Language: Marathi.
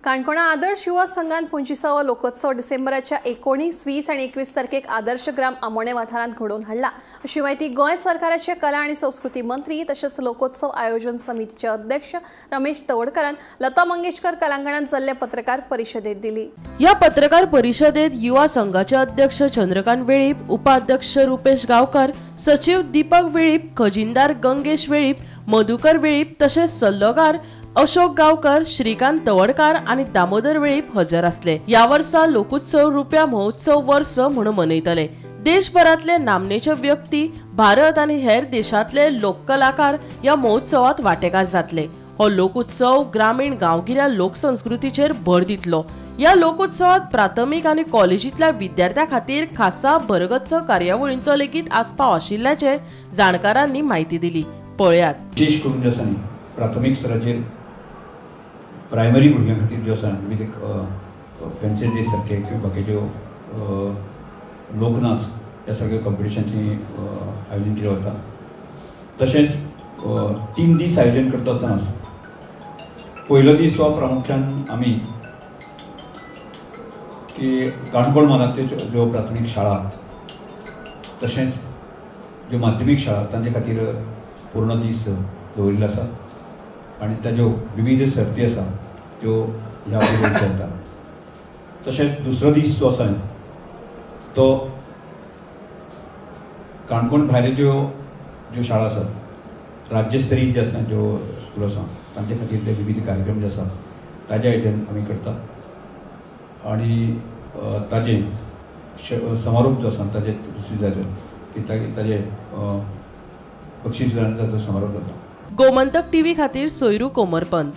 काणकोणा आदर्श युवा संघान 25वा लोकोत्सव डिसेंबराच्या 19, 20 आणि 21 तारखेक आदर्श ग्राम आमोणे वाठारांत घडोवन हाडला अशी माहिती गोंय सरकाराचे कला आणि संस्कृती मंत्री तसेच लोकोत्सव आयोजन समितीचे अध्यक्ष रमेश तवडकरान लता मंगेशकर कलांगणात जाल्ले पत्रकार परिषदेत दिली। या पत्रकार परिषदेत युवा संघाचे अध्यक्ष चंद्रकांत वेळीप, उपाध्यक्ष रुपेश गावकर, सचिव दीपक वेळीप, खजिनदार गंगेश वेळीप, मधुकर वेळीप तसेच सल्लोगार अशोक गावकर, श्रीकांत तवडकार आणि दामोदर वेळीप हजर असले। या वर्सा लोकोत्सव रुपया महोत्सव वर्ष म्हणून मनयतले। देशभरातले नामनेचे व्यक्ती, भारत आणि हेर देशातले लोककलाकार या महोत्सवात वांटेकार जातले। हो लोकोत्सव ग्रामीण गांवगिऱ्या लोकसंस्कृतीचेर भर दितलो। या लोकोत्सवात प्राथमिक आणि कॉलेजीतल्या विद्यार्थ्यां खातीर खासा भरगच्च कार्यावळींचो लेगीत आस्पाव आशिल्ल्याचे जाणकारांनी माहिती दिली। पळयात विशेष करून प्राथमिक स्तराचेर प्रायमरी भुरग्यां खातीर जो आसा विविध फॅन्सी ड्रेस सारके किंवा बाकीच्यो लोकनाच ह्या सगळ्या कॉम्पिटिशनची आयोजन केलें वता। तशेंच 3 दीस आयोजन करता आसतना पयलो दीस हो प्रामुख्यान आमी की काणकोण म्हालांतल्यो ज्यो प्राथमीक शाळा तशेंच ज्यो माध्यमीक शाळा तांचे खातीर पूर्ण दीस दवरिल्लो आसा आणि ताज्यो विविध सर्ती आसा त्यो ह्या दिसा जाता। तशेंच दुसरो दीस जो आसा तो काणकोण भायल्यो ज्यो शाळा आसात राज्यस्तरीय जे आसा ज्यो स्कूल आसा तांचे खातीर ते विविध कार्यक्रम जे आसा ताजें आयोजन आमी करता आणि ताजें समारोप जो आसा ताजे दुसरे जायचो की ताजे बक्षीस वितरणाचो समारोप जाता। गोमंतक टीव्ही खातीर सोयरू कोमरपंत।